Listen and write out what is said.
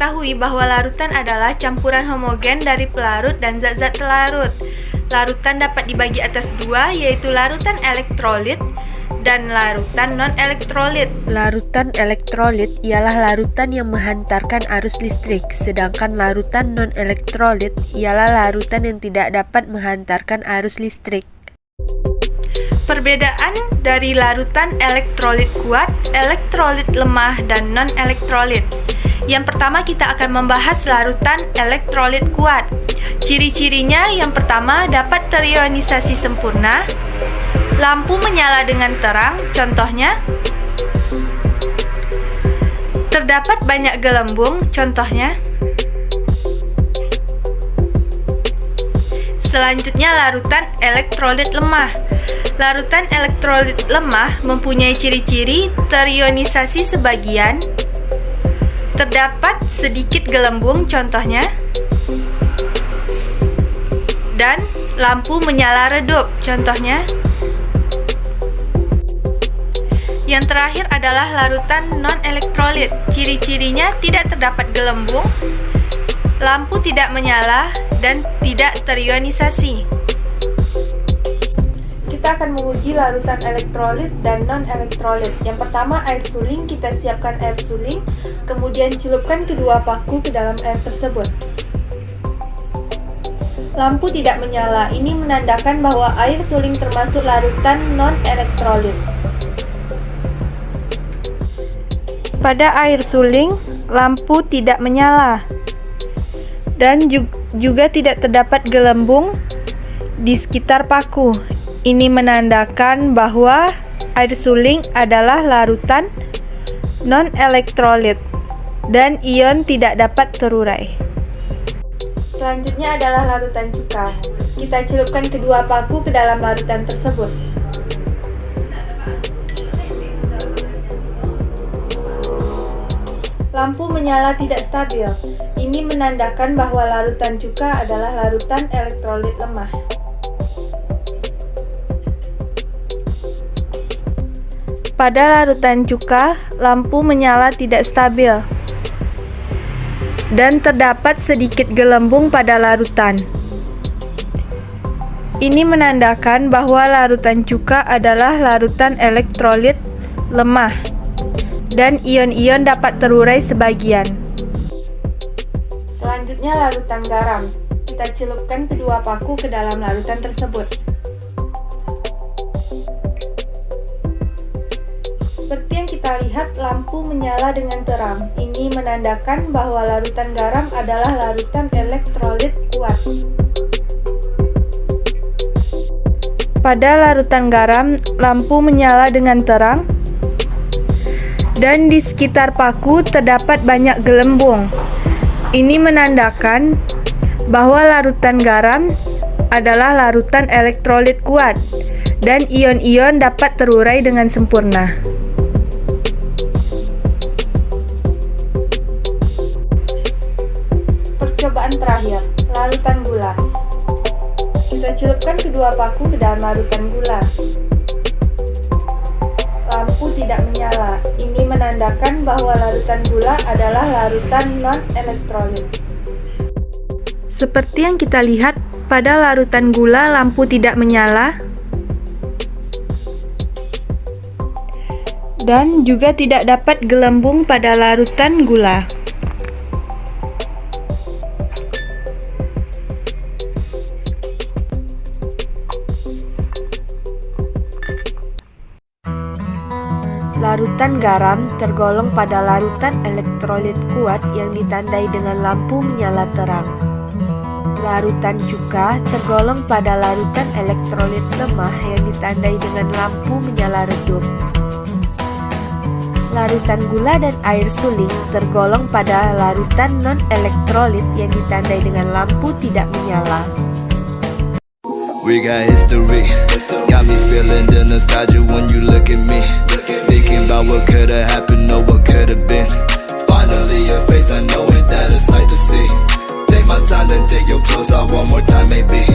ketahui bahwa larutan adalah campuran homogen dari pelarut dan zat-zat telarut. Larutan dapat dibagi atas dua, yaitu larutan elektrolit dan larutan non-elektrolit. Larutan elektrolit ialah larutan yang menghantarkan arus listrik, sedangkan larutan non-elektrolit ialah larutan yang tidak dapat menghantarkan arus listrik. Perbedaan dari larutan elektrolit kuat, elektrolit lemah, dan non-elektrolit. Yang pertama kita akan membahas larutan elektrolit kuat. Ciri-cirinya yang pertama dapat terionisasi sempurna, lampu menyala dengan terang, contohnya. Terdapat banyak gelembung, contohnya. Selanjutnya larutan elektrolit lemah. Larutan elektrolit lemah mempunyai ciri-ciri terionisasi sebagian, terdapat sedikit gelembung, contohnya, dan lampu menyala redup, contohnya. Yang terakhir adalah larutan non-elektrolit. Ciri-cirinya tidak terdapat gelembung, lampu tidak menyala, dan tidak terionisasi. Kita akan menguji larutan elektrolit dan non-elektrolit. Yang pertama, air suling. Kita siapkan air suling, kemudian celupkan kedua paku ke dalam air tersebut. Lampu tidak menyala. Ini menandakan bahwa air suling termasuk larutan non-elektrolit. Pada air suling, lampu tidak menyala dan juga tidak terdapat gelembung di sekitar paku. Ini menandakan bahwa air suling adalah larutan non-elektrolit dan ion tidak dapat terurai. Selanjutnya adalah larutan cuka. Kita celupkan kedua paku ke dalam larutan tersebut. Lampu menyala tidak stabil. Ini menandakan bahwa larutan cuka adalah larutan elektrolit lemah. Pada larutan cuka, lampu menyala tidak stabil dan terdapat sedikit gelembung pada larutan. Ini menandakan bahwa larutan cuka adalah larutan elektrolit lemah dan ion-ion dapat terurai sebagian. Selanjutnya larutan garam. Kita celupkan kedua paku ke dalam larutan tersebut. Seperti yang kita lihat, lampu menyala dengan terang. Ini menandakan bahwa larutan garam adalah larutan elektrolit kuat. Pada larutan garam, lampu menyala dengan terang dan di sekitar paku terdapat banyak gelembung. Ini menandakan bahwa larutan garam adalah larutan elektrolit kuat dan ion-ion dapat terurai dengan sempurna. Percobaan terakhir, larutan gula. Kita celupkan kedua paku ke dalam larutan gula. Lampu tidak menyala. Ini menandakan bahwa larutan gula adalah larutan non-elektrolit. Seperti yang kita lihat, pada larutan gula lampu tidak menyala dan juga tidak dapat gelembung pada larutan gula. Larutan garam tergolong pada larutan elektrolit kuat yang ditandai dengan lampu menyala terang. Larutan cuka tergolong pada larutan elektrolit lemah yang ditandai dengan lampu menyala redup. Larutan gula dan air suling tergolong pada larutan non-elektrolit yang ditandai dengan lampu tidak menyala. We got history, got me feeling the nostalgia when you look at me. Thinking about what could've happened or what could've been. Finally your face, I know ain't that a sight to see. Take my time, then take your clothes off one more time maybe.